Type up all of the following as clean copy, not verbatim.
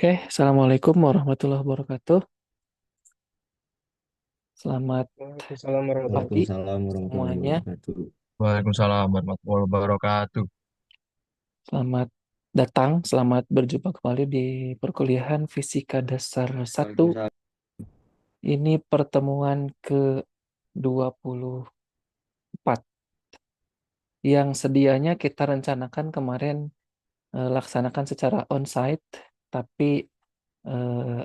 Oke, Assalamualaikum warahmatullahi wabarakatuh. Selamat Waalaikumsalam warahmatullahi pagi Waalaikumsalam warahmatullahi semuanya. wabarakatuh. Waalaikumsalam warahmatullahi wabarakatuh. Selamat datang, selamat berjumpa kembali di perkuliahan Fisika Dasar 1. Waalaikumsalam. Ini pertemuan ke-24 yang sedianya kita rencanakan kemarin laksanakan secara onsite, tapi eh,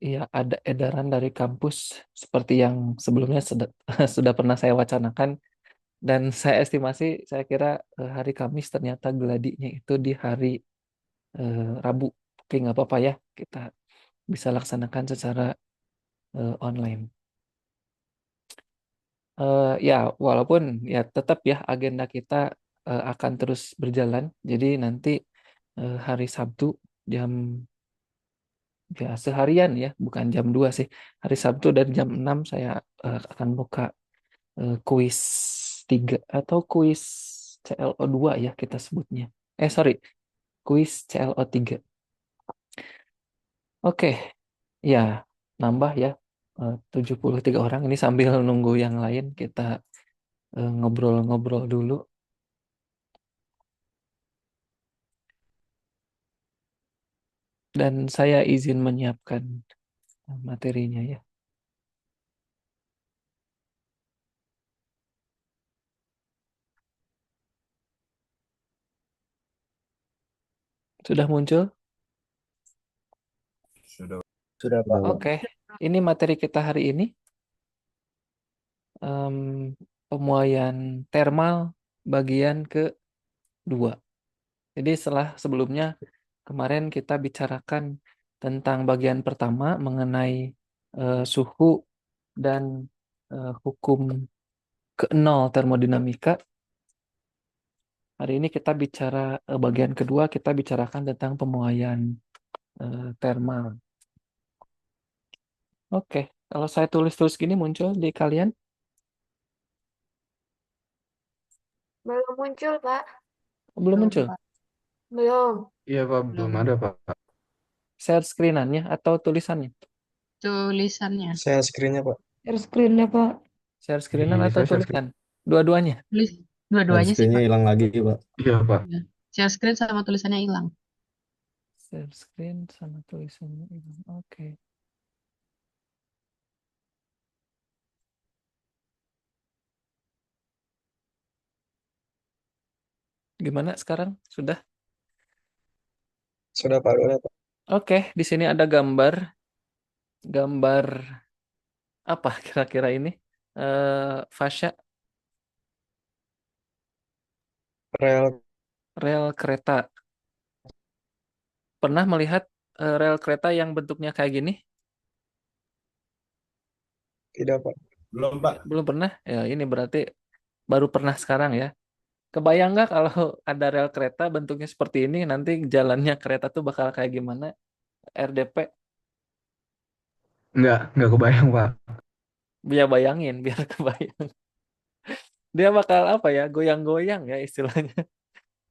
ya ada edaran dari kampus seperti yang sebelumnya sudah, sudah pernah saya wacanakan. Dan saya estimasi, saya kira hari Kamis ternyata gladinya itu di hari Rabu. Oke, nggak apa-apa ya, kita bisa laksanakan secara online. Ya, walaupun ya tetap ya agenda kita akan terus berjalan. Jadi nanti hari Sabtu jam ya seharian ya, bukan jam 2 sih. Hari Sabtu dan jam 6 saya akan buka kuis 3 atau kuis CLO 2 ya kita sebutnya. Sorry, kuis CLO 3. Oke, ya nambah ya 73 orang. Ini sambil nunggu yang lain kita ngobrol-ngobrol dulu. Dan saya izin menyiapkan materinya ya. Sudah muncul? Sudah. Sudah Pak. Oke, ini materi kita hari ini. em, Pemuaian termal bagian kedua. Jadi sebelumnya kemarin kita bicarakan tentang bagian pertama mengenai suhu dan hukum ke-0 termodinamika. Hari ini kita bicara bagian kedua, kita bicarakan tentang pemuaian thermal. Oke, kalau saya tulis-tulis gini muncul di kalian? Belum muncul, Pak. Belum Belum, muncul? Pak. Belum. Iya Pak, belum Belum. ada Pak. Share screen-annya atau tulisannya? Tulisannya. Saya screennya Pak. Share screen-nya, Pak. Share screen-an Iya, atau saya share screen. tulisan? Dua-duanya? Tulis Share dua-duanya sih, screen-nya Pak. hilang lagi, Pak. Iya Pak. Ya. Share screen sama tulisannya hilang. Share screen sama tulisannya. Oke. Gimana sekarang? Sudah? Sudah Pak, udah Pak. Oke, di sini ada gambar. Gambar apa kira-kira ini? Fasya, Rel rel kereta. Pernah melihat rel kereta yang bentuknya kayak gini? tidak Pak. Belum Pak. Belum pernah? Ya, ini berarti baru pernah sekarang ya. Kebayang nggak kalau ada rel kereta bentuknya seperti ini, nanti jalannya kereta tuh bakal kayak gimana? RDP, Enggak kebayang Pak. biar bayangin, biar kebayang. Dia bakal apa ya, goyang-goyang ya istilahnya.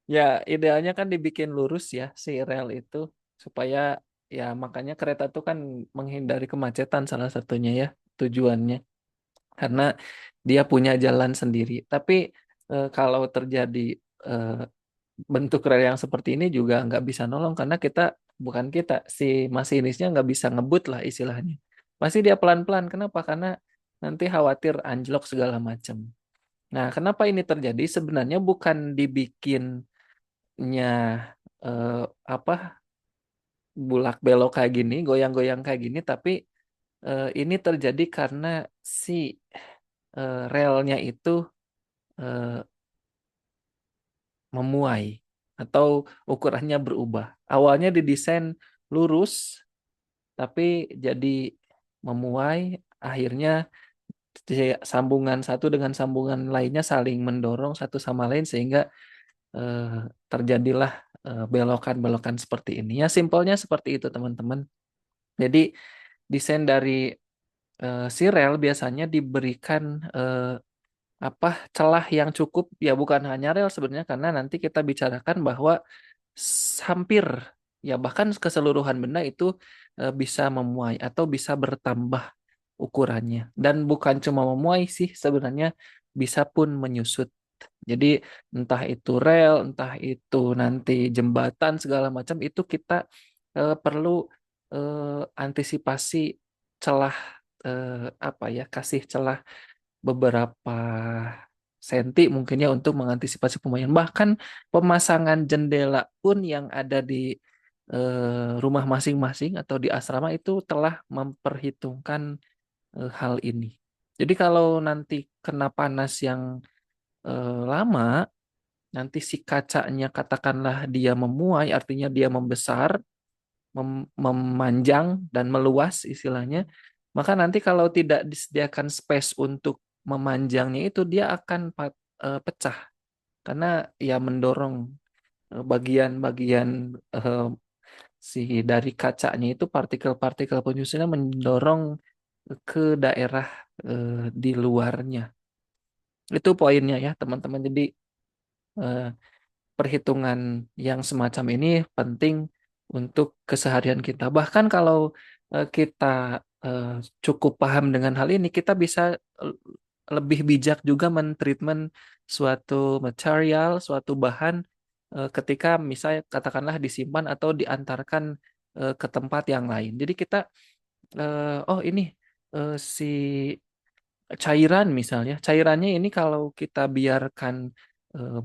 Ya, idealnya kan dibikin lurus ya si rel itu supaya ya makanya kereta tuh kan menghindari kemacetan salah satunya ya tujuannya karena dia punya jalan sendiri. Tapi kalau terjadi eh, bentuk rel yang seperti ini juga nggak bisa nolong karena bukan kita si masinisnya nggak bisa ngebut lah istilahnya. Pasti dia pelan-pelan. Kenapa? Karena nanti khawatir anjlok segala macam. Nah, kenapa ini terjadi? Sebenarnya bukan dibikinnya eh, apa bulak belok kayak gini, goyang-goyang kayak gini, tapi ini terjadi karena si relnya itu eh, memuai atau ukurannya berubah. Awalnya didesain lurus, tapi jadi memuai, akhirnya sambungan satu dengan sambungan lainnya saling mendorong satu sama lain sehingga eh, terjadilah belokan-belokan seperti ini. Ya, simpelnya seperti itu, teman-teman. Jadi, desain dari si rel biasanya diberikan eh, apa celah yang cukup, ya bukan hanya rel sebenarnya, karena nanti kita bicarakan bahwa hampir ya bahkan keseluruhan benda itu bisa memuai atau bisa bertambah ukurannya. Dan bukan cuma memuai sih sebenarnya, bisa pun menyusut. Jadi entah itu rel, entah itu nanti jembatan segala macam itu kita perlu antisipasi celah apa ya, kasih celah beberapa senti mungkin ya untuk mengantisipasi pemuaian. Bahkan pemasangan jendela pun yang ada di rumah masing-masing atau di asrama itu telah memperhitungkan hal ini. Jadi kalau nanti kena panas yang lama, nanti si kacanya katakanlah dia memuai, artinya dia membesar, memanjang dan meluas istilahnya, maka nanti kalau tidak disediakan space untuk memanjangnya itu dia akan pecah karena ya mendorong bagian-bagian eh, si dari kacanya itu partikel-partikel penyusunnya mendorong ke daerah di luarnya. Itu poinnya ya teman-teman. Jadi eh, perhitungan yang semacam ini penting untuk keseharian kita. Bahkan kalau kita eh, cukup paham dengan hal ini, kita bisa eh, lebih bijak juga mentreatment suatu material, suatu bahan ketika misalnya katakanlah disimpan atau diantarkan ke tempat yang lain. Jadi kita, oh ini si cairan misalnya, cairannya ini kalau kita biarkan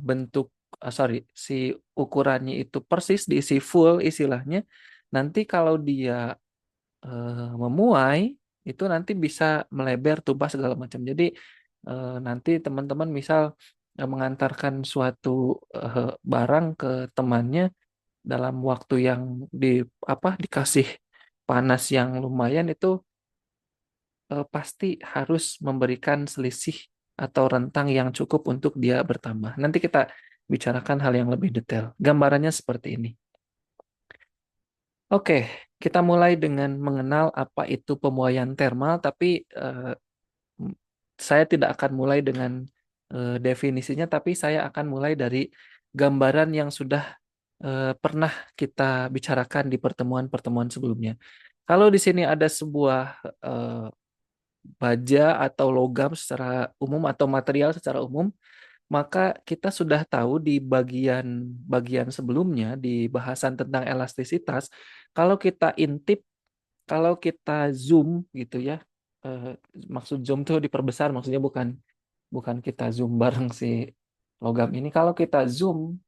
bentuk, sorry, si ukurannya itu persis diisi full istilahnya, nanti kalau dia memuai itu nanti bisa melebar, tumpah segala macam. Jadi nanti teman-teman misal mengantarkan suatu barang ke temannya dalam waktu yang di apa dikasih panas yang lumayan itu pasti harus memberikan selisih atau rentang yang cukup untuk dia bertambah. Nanti kita bicarakan hal yang lebih detail. Gambarannya seperti ini. Oke, kita mulai dengan mengenal apa itu pemuaian termal, tapi saya tidak akan mulai dengan definisinya, tapi saya akan mulai dari gambaran yang sudah pernah kita bicarakan di pertemuan-pertemuan sebelumnya. Kalau di sini ada sebuah baja atau logam secara umum atau material secara umum, maka kita sudah tahu di bagian sebelumnya di bahasan tentang elastisitas, kalau kita intip, kalau kita zoom gitu ya, eh, maksud zoom tuh diperbesar, maksudnya bukan bukan kita zoom bareng si logam ini. Kalau kita zoom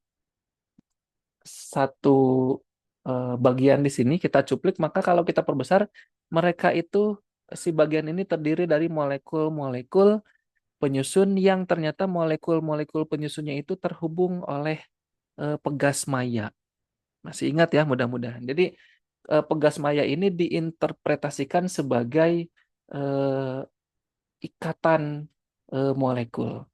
satu bagian di sini kita cuplik, maka kalau kita perbesar, mereka itu si bagian ini terdiri dari molekul-molekul penyusun yang ternyata molekul-molekul penyusunnya itu terhubung oleh pegas maya. Masih ingat ya mudah-mudahan. Jadi pegas maya ini diinterpretasikan sebagai eh, ikatan molekul.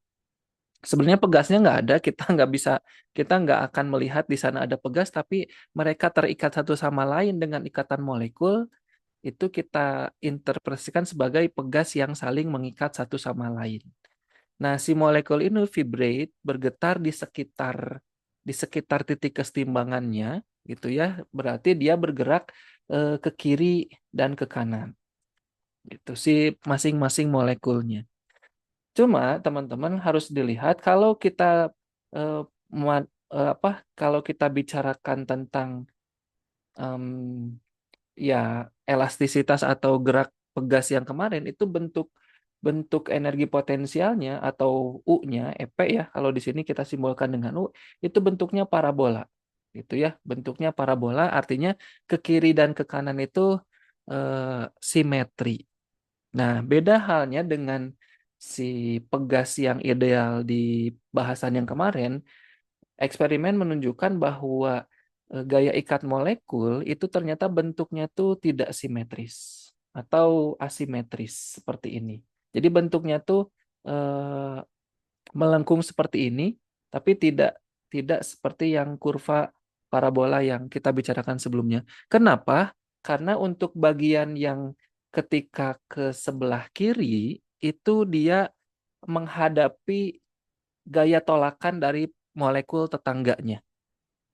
Sebenarnya pegasnya nggak ada, kita nggak akan melihat di sana ada pegas, tapi mereka terikat satu sama lain dengan ikatan molekul, itu kita interpretasikan sebagai pegas yang saling mengikat satu sama lain. Nah, si molekul ini vibrate, bergetar di sekitar titik kesetimbangannya, gitu ya. Berarti dia bergerak ke kiri dan ke kanan, gitu si masing-masing molekulnya. Cuma teman-teman harus dilihat kalau kita eh, apa kalau kita bicarakan tentang em, ya elastisitas atau gerak pegas yang kemarin itu bentuk bentuk energi potensialnya atau U-nya EP ya, kalau di sini kita simbolkan dengan U, itu bentuknya parabola gitu ya, bentuknya parabola artinya ke kiri dan ke kanan itu simetri. Nah, beda halnya dengan si pegas yang ideal di bahasan yang kemarin. Eksperimen menunjukkan bahwa gaya ikat molekul itu ternyata bentuknya tuh tidak simetris atau asimetris seperti ini. Jadi bentuknya tuh eh, melengkung seperti ini, tapi tidak tidak seperti yang kurva parabola yang kita bicarakan sebelumnya. Kenapa? Karena untuk bagian yang ketika ke sebelah kiri itu dia menghadapi gaya tolakan dari molekul tetangganya.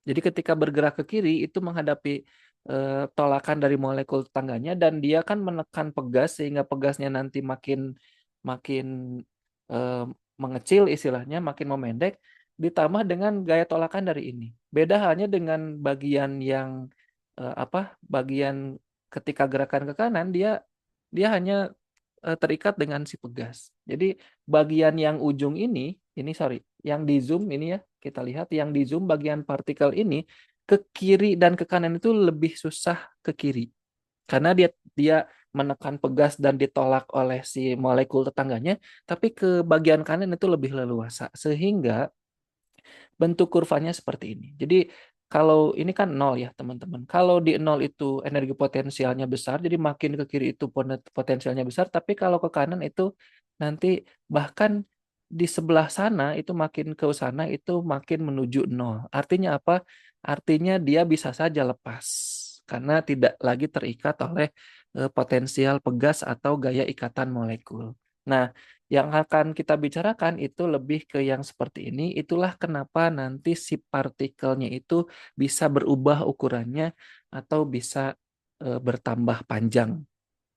Jadi ketika bergerak ke kiri itu menghadapi tolakan dari molekul tetangganya dan dia kan menekan pegas sehingga pegasnya nanti makin makin eh, mengecil istilahnya, makin memendek ditambah dengan gaya tolakan dari ini. Beda halnya dengan bagian yang bagian ketika gerakan ke kanan dia dia hanya terikat dengan si pegas. Jadi bagian yang ujung ini sorry, yang di zoom ini ya, kita lihat yang di zoom bagian partikel ini ke kiri dan ke kanan itu lebih susah ke kiri. Karena dia dia menekan pegas dan ditolak oleh si molekul tetangganya, tapi ke bagian kanan itu lebih leluasa. Sehingga bentuk kurvanya seperti ini. Jadi kalau ini kan nol ya teman-teman. Kalau di nol itu energi potensialnya besar, jadi makin ke kiri itu potensialnya besar. Tapi kalau ke kanan itu nanti bahkan di sebelah sana itu makin ke sana itu makin menuju nol. Artinya apa? Artinya dia bisa saja lepas karena tidak lagi terikat oleh potensial pegas atau gaya ikatan molekul. Nah, yang akan kita bicarakan itu lebih ke yang seperti ini. Itulah kenapa nanti si partikelnya itu bisa berubah ukurannya atau bisa bertambah panjang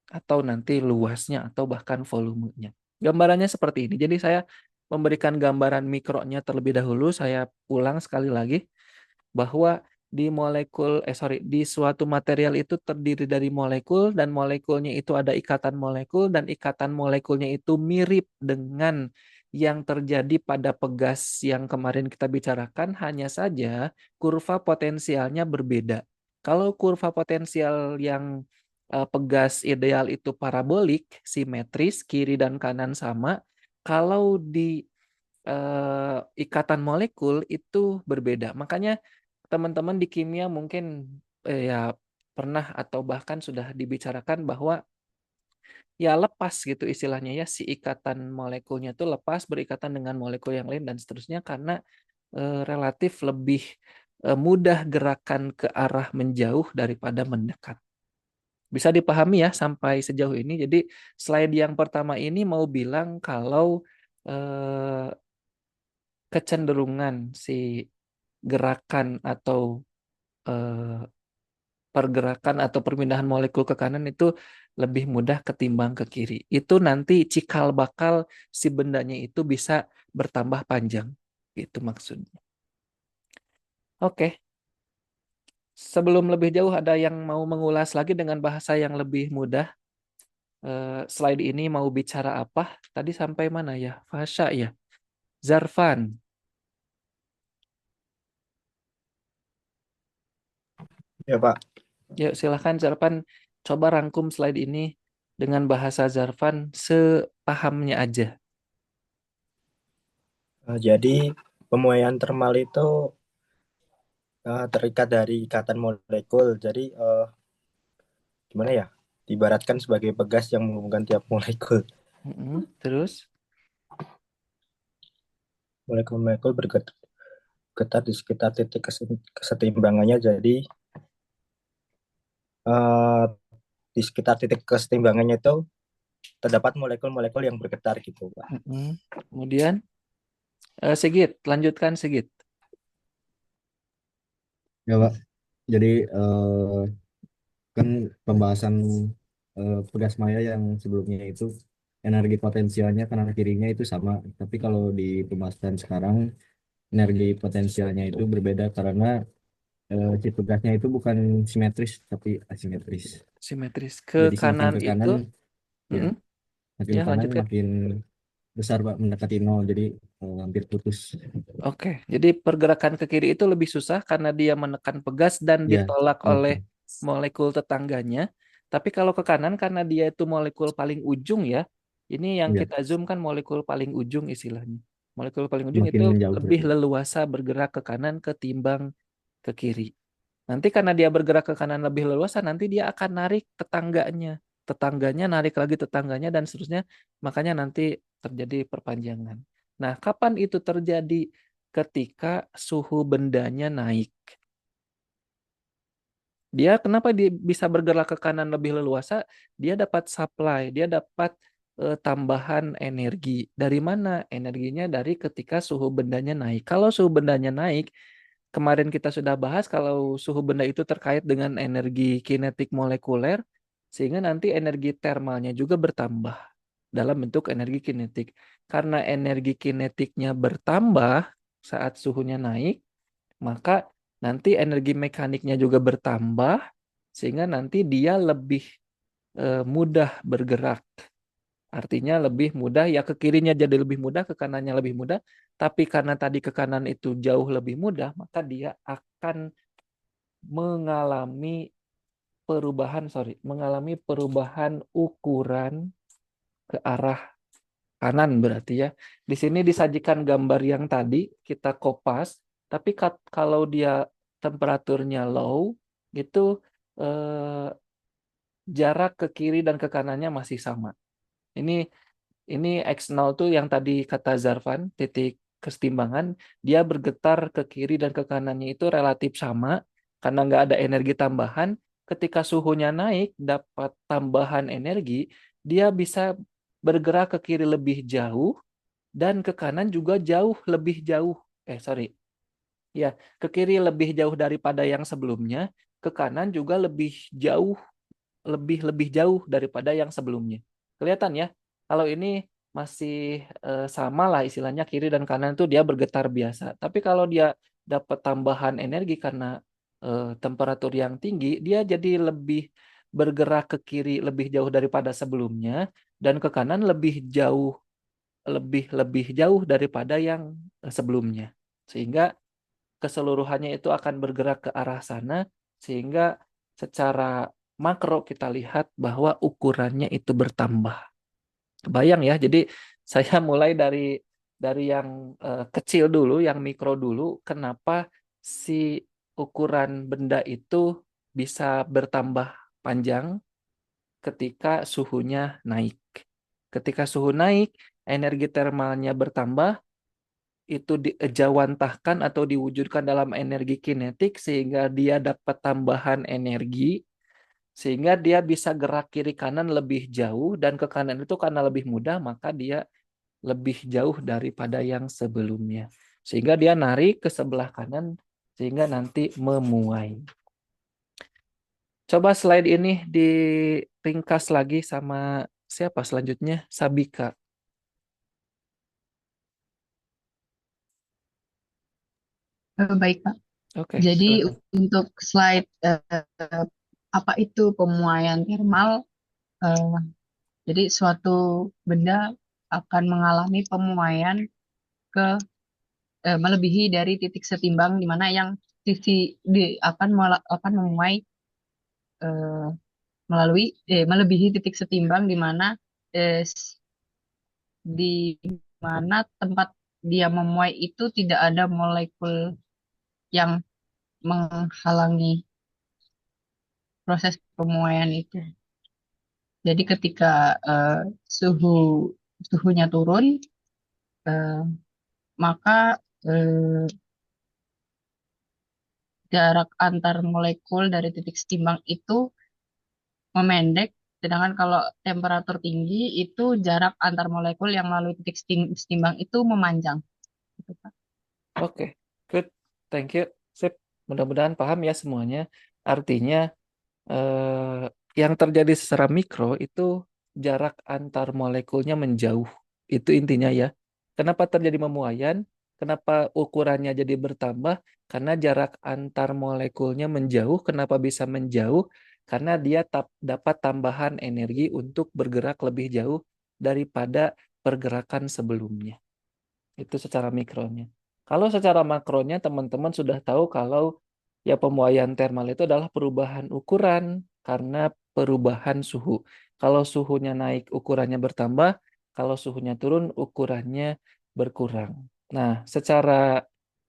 atau nanti luasnya atau bahkan volumenya. Gambarannya seperti ini. Jadi saya memberikan gambaran mikronya terlebih dahulu. Saya ulang sekali lagi bahwa di suatu material itu terdiri dari molekul dan molekulnya itu ada ikatan molekul dan ikatan molekulnya itu mirip dengan yang terjadi pada pegas yang kemarin kita bicarakan, hanya saja kurva potensialnya berbeda. Kalau kurva potensial yang pegas ideal itu parabolik, simetris, kiri dan kanan sama. Kalau di ikatan molekul itu berbeda. Makanya teman-teman di kimia mungkin ya pernah atau bahkan sudah dibicarakan bahwa ya lepas gitu istilahnya ya si ikatan molekulnya itu lepas berikatan dengan molekul yang lain dan seterusnya karena relatif lebih mudah gerakan ke arah menjauh daripada mendekat. Bisa dipahami ya sampai sejauh ini. Jadi slide yang pertama ini mau bilang kalau eh, kecenderungan si gerakan atau eh, pergerakan atau perpindahan molekul ke kanan itu lebih mudah ketimbang ke kiri. Itu nanti cikal bakal si bendanya itu bisa bertambah panjang. Itu maksudnya. Oke, sebelum lebih jauh ada yang mau mengulas lagi dengan bahasa yang lebih mudah. Slide ini mau bicara apa? Tadi sampai mana ya? Fasya ya? Zarfan. Ya Pak. Yuk silahkan Zarfan coba rangkum slide ini dengan bahasa Zarfan sepahamnya aja. Jadi pemuaian termal itu terikat dari ikatan molekul. Jadi gimana ya? Diibaratkan sebagai pegas yang menghubungkan tiap molekul. Terus? Molekul-molekul bergetar di sekitar titik kesetimbangannya. Jadi eh, di sekitar titik kesetimbangannya itu terdapat molekul-molekul yang bergetar gitu, Pak. Kemudian Sigit, lanjutkan Sigit. Ya Pak, jadi kan pembahasan pegas maya yang sebelumnya itu energi potensialnya kanan kirinya itu sama, tapi kalau di pembahasan sekarang energi potensialnya itu berbeda karena si pegasnya itu bukan simetris tapi asimetris. Simetris ke Jadi semakin kanan ke itu, kanan ya, makin ya ke kanan lanjutkan. makin besar Pak, mendekati nol, jadi hampir putus. Oke, jadi pergerakan ke kiri itu lebih susah karena dia menekan pegas dan Ya, ditolak oleh betul. molekul tetangganya. Tapi kalau ke kanan karena dia itu molekul paling ujung ya, ini yang Ya, kita zoom kan molekul paling ujung istilahnya. Molekul paling ujung makin itu menjauh lebih berarti. leluasa bergerak ke kanan ketimbang ke kiri. Nanti karena dia bergerak ke kanan lebih leluasa, nanti dia akan narik tetangganya. Tetangganya narik lagi tetangganya dan seterusnya. Makanya nanti terjadi perpanjangan. Nah, kapan itu terjadi? Ketika suhu bendanya naik. Dia kenapa dia bisa bergerak ke kanan lebih leluasa? Dia dapat supply, dia dapat tambahan energi. Dari mana? Energinya dari ketika suhu bendanya naik. Kalau suhu bendanya naik, kemarin kita sudah bahas kalau suhu benda itu terkait dengan energi kinetik molekuler, sehingga nanti energi termalnya juga bertambah dalam bentuk energi kinetik. Karena energi kinetiknya bertambah saat suhunya naik, maka nanti energi mekaniknya juga bertambah, sehingga nanti dia lebih mudah bergerak. Artinya lebih mudah, ya ke kirinya jadi lebih mudah, ke kanannya lebih mudah. Tapi karena tadi ke kanan itu jauh lebih mudah, maka dia akan mengalami mengalami perubahan ukuran ke arah kanan berarti ya. Di sini disajikan gambar yang tadi kita kopas, tapi kalau dia temperaturnya low, itu eh, jarak ke kiri dan ke kanannya masih sama. Ini X0 tuh yang tadi kata Zarfan, titik kesetimbangan, dia bergetar ke kiri dan ke kanannya itu relatif sama, karena nggak ada energi tambahan. Ketika suhunya naik, dapat tambahan energi, dia bisa bergerak ke kiri lebih jauh, dan ke kanan juga jauh lebih jauh. Sorry. Ya, ke kiri lebih jauh daripada yang sebelumnya, ke kanan juga lebih jauh daripada yang sebelumnya. Kelihatan ya, kalau ini masih sama lah istilahnya kiri dan kanan itu dia bergetar biasa. Tapi kalau dia dapat tambahan energi karena temperatur yang tinggi, dia jadi lebih bergerak ke kiri lebih jauh daripada sebelumnya dan ke kanan lebih jauh daripada yang sebelumnya. Sehingga keseluruhannya itu akan bergerak ke arah sana, sehingga secara makro kita lihat bahwa ukurannya itu bertambah. Kebayang ya, jadi saya mulai dari yang kecil dulu, yang mikro dulu, kenapa si ukuran benda itu bisa bertambah panjang ketika suhunya naik. Ketika suhu naik, energi termalnya bertambah, itu dijawantahkan atau diwujudkan dalam energi kinetik sehingga dia dapat tambahan energi sehingga dia bisa gerak kiri kanan lebih jauh dan ke kanan itu karena lebih mudah maka dia lebih jauh daripada yang sebelumnya sehingga dia narik ke sebelah kanan sehingga nanti memuai. Coba slide ini diringkas lagi sama siapa selanjutnya? Sabika. Baik, Pak. Oke, Jadi silakan. untuk slide apa itu pemuaian thermal, eh, jadi suatu benda akan mengalami pemuaian ke melebihi dari titik setimbang di mana yang akan memuai eh, melebihi titik setimbang di mana eh, s- di mana tempat dia memuai itu tidak ada molekul yang menghalangi proses pemuaian itu. Jadi ketika eh, suhu suhunya turun, eh, maka eh, jarak antar molekul dari titik setimbang itu memendek, sedangkan kalau temperatur tinggi itu jarak antar molekul yang melalui titik setimbang itu memanjang. Gitu, Pak. Oke, good. Thank you. Sip. Mudah-mudahan paham ya semuanya. Artinya yang terjadi secara mikro itu jarak antar molekulnya menjauh. Itu intinya ya. Kenapa terjadi memuaian? Kenapa ukurannya jadi bertambah? Karena jarak antar molekulnya menjauh. Kenapa bisa menjauh? Karena dia dapat tambahan energi untuk bergerak lebih jauh daripada pergerakan sebelumnya. Itu secara mikronya. Kalau secara makronya teman-teman sudah tahu kalau ya pemuaian termal itu adalah perubahan ukuran karena perubahan suhu. Kalau suhunya naik ukurannya bertambah, kalau suhunya turun ukurannya berkurang. Nah, secara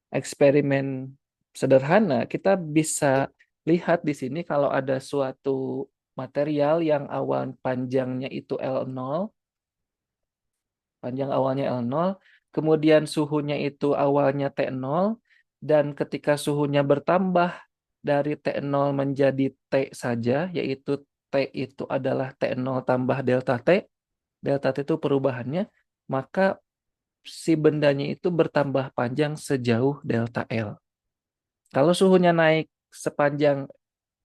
eksperimen sederhana kita bisa lihat di sini kalau ada suatu material yang awan panjangnya itu L0, panjang awalnya L0, kemudian suhunya itu awalnya T0, dan ketika suhunya bertambah dari T0 menjadi T saja, yaitu T itu adalah T0 tambah delta T itu perubahannya, maka si bendanya itu bertambah panjang sejauh delta L. Kalau suhunya naik sepanjang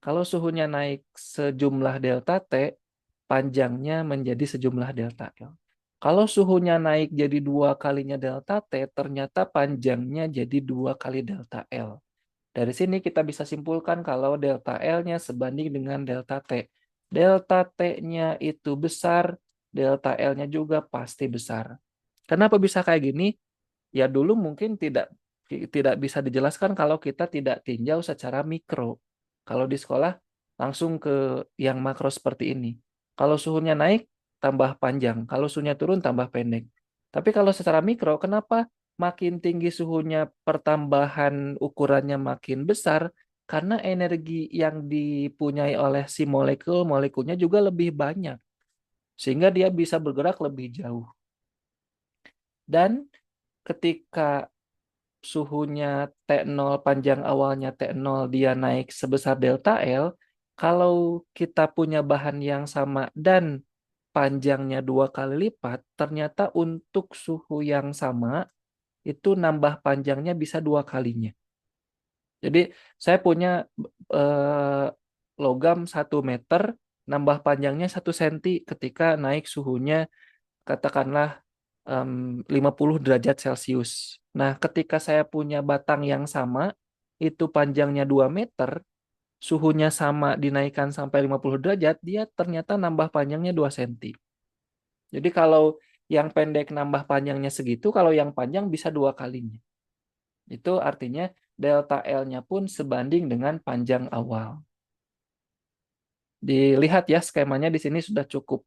Kalau suhunya naik sejumlah delta T, panjangnya menjadi sejumlah delta L. Kalau suhunya naik jadi 2 kalinya delta T, ternyata panjangnya jadi 2 kali delta L. Dari sini kita bisa simpulkan kalau delta L-nya sebanding dengan delta T. Delta T-nya itu besar, delta L-nya juga pasti besar. Kenapa bisa kayak gini? Ya dulu mungkin tidak bisa dijelaskan kalau kita tidak tinjau secara mikro. Kalau di sekolah langsung ke yang makro seperti ini. Kalau suhunya naik tambah panjang, kalau suhunya turun tambah pendek. Tapi kalau secara mikro, kenapa makin tinggi suhunya pertambahan ukurannya makin besar? Karena energi yang dipunyai oleh si molekulnya juga lebih banyak. Sehingga dia bisa bergerak lebih jauh. Dan ketika suhunya T0 panjang awalnya T0 dia naik sebesar delta L, kalau kita punya bahan yang sama dan panjangnya 2 kali lipat, ternyata untuk suhu yang sama itu nambah panjangnya bisa 2 kalinya. Jadi saya punya eh, logam 1 meter, nambah panjangnya 1 senti ketika naik suhunya katakanlah 50 derajat Celcius. Nah, ketika saya punya batang yang sama, itu panjangnya 2 meter, suhunya sama dinaikkan sampai 50 derajat, dia ternyata nambah panjangnya 2 senti. Jadi kalau yang pendek nambah panjangnya segitu, kalau yang panjang bisa 2 kalinya. Itu artinya delta L-nya pun sebanding dengan panjang awal. Dilihat ya skemanya di sini sudah cukup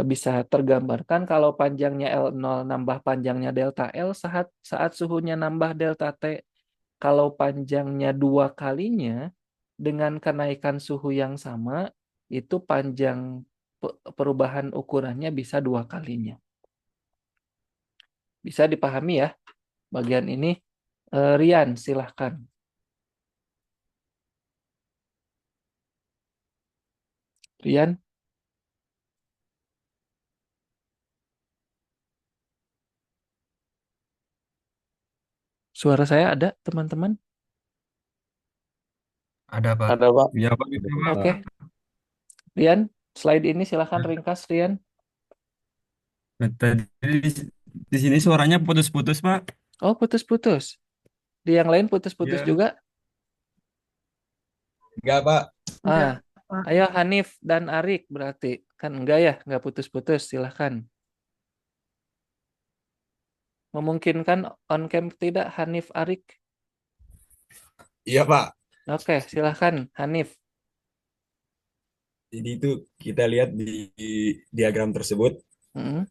bisa tergambarkan kalau panjangnya L0 nambah panjangnya delta L saat suhunya nambah delta T. Kalau panjangnya 2 kalinya dengan kenaikan suhu yang sama, itu panjang perubahan ukurannya bisa 2 kalinya. Bisa dipahami ya bagian ini. Rian, silahkan. Rian, suara saya ada teman-teman? Ada Pak. Ada, Pak. Ya Pak, bisa Pak. Oke. Rian, slide ini silahkan ringkas Rian. Nah, tadi di sini suaranya putus-putus Pak. Oh, putus-putus. Di yang lain putus-putus Ya. juga? Enggak Pak. Ah, Pak. ayo Hanif dan Arik berarti. Kan enggak ya, enggak putus-putus, silahkan. Memungkinkan on cam tidak Hanif Arik? Iya Pak. Oke, silahkan Hanif. Jadi itu kita lihat di diagram tersebut, Mm,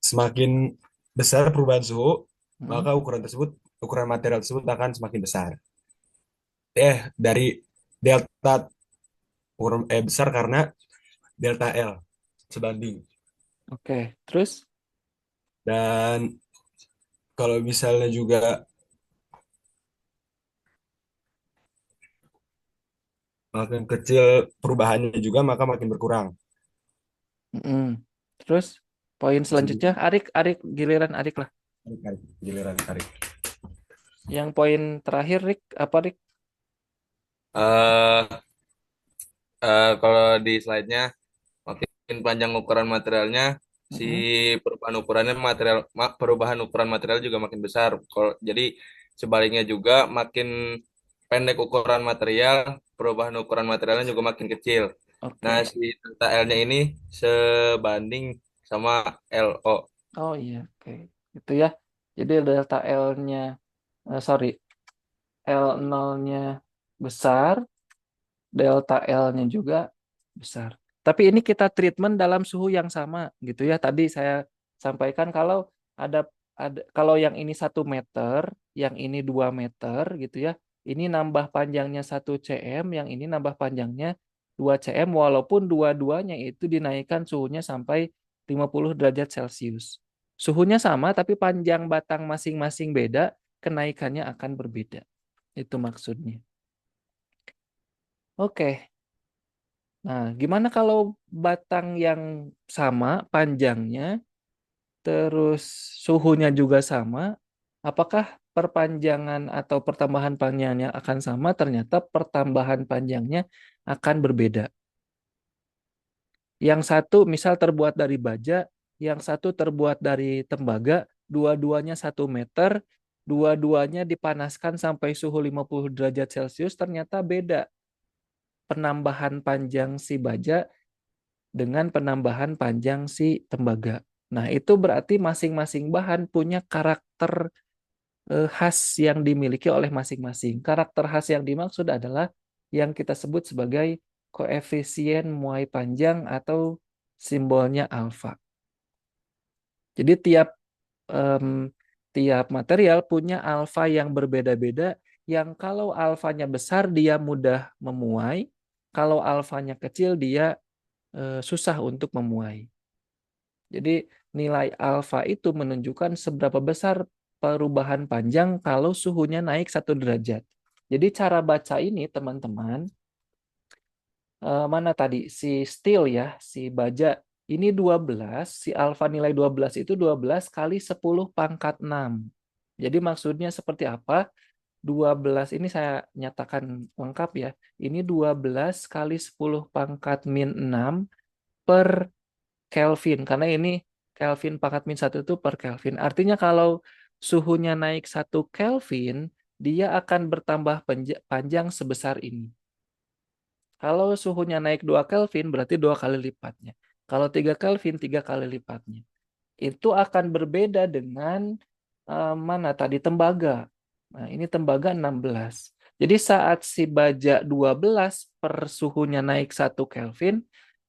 semakin besar perubahan suhu, mm. maka ukuran material tersebut akan semakin besar. Dari delta besar karena delta L sebanding. Oke, terus? Dan kalau misalnya juga makin kecil perubahannya juga maka makin berkurang. Mm. Terus poin selanjutnya Arik giliran Arik lah. Tarik, giliran tarik. Yang poin terakhir Rik apa Rik? Eh, kalau di slide-nya makin panjang ukuran materialnya, si Mm. perubahan ukuran material juga makin besar. Jadi sebaliknya juga makin pendek ukuran material, perubahan ukuran materialnya juga makin kecil. Nah, Oke. si delta L-nya ini sebanding sama LO. Oh iya, oke. Itu ya. Jadi delta L-nya sorry, L0-nya besar, delta L-nya juga besar. Tapi ini kita treatment dalam suhu yang sama gitu ya. Tadi saya sampaikan kalau ada kalau yang ini 1 meter, yang ini 2 meter gitu ya. Ini nambah panjangnya 1 cm, yang ini nambah panjangnya 2 cm walaupun dua-duanya itu dinaikkan suhunya sampai 50 derajat Celcius. Suhunya sama tapi panjang batang masing-masing beda, kenaikannya akan berbeda. Itu maksudnya. Oke. Nah, gimana kalau batang yang sama panjangnya, terus suhunya juga sama, apakah perpanjangan atau pertambahan panjangnya akan sama, ternyata pertambahan panjangnya akan berbeda. Yang satu misal terbuat dari baja, yang satu terbuat dari tembaga, dua-duanya 1 meter, dua-duanya dipanaskan sampai suhu 50 derajat Celcius, ternyata beda penambahan panjang si baja dengan penambahan panjang si tembaga. Nah, itu berarti masing-masing bahan punya karakter khas yang dimiliki oleh masing-masing. Karakter khas yang dimaksud adalah yang kita sebut sebagai koefisien muai panjang atau simbolnya alfa. Jadi tiap material punya alfa yang berbeda-beda, yang kalau alfanya besar dia mudah memuai, kalau alfanya kecil dia susah untuk memuai. Jadi nilai alfa itu menunjukkan seberapa besar perubahan panjang kalau suhunya naik 1 derajat. Jadi cara baca ini teman-teman, mana tadi si steel ya, si baja ini 12, si alfa nilai 12 itu 12 kali 10 pangkat 6. Jadi maksudnya seperti apa? 12 ini saya nyatakan lengkap ya. Ini 12 kali 10 pangkat min 6 per Kelvin, karena ini Kelvin pangkat min 1 itu per Kelvin. Artinya kalau suhunya naik 1 Kelvin, dia akan bertambah panjang sebesar ini. Kalau suhunya naik 2 Kelvin, berarti 2 kali lipatnya. Kalau 3 Kelvin, 3 kali lipatnya. Itu akan berbeda dengan mana tadi tembaga. Nah, ini tembaga 16. Jadi saat si baja 12 per suhunya naik 1 Kelvin,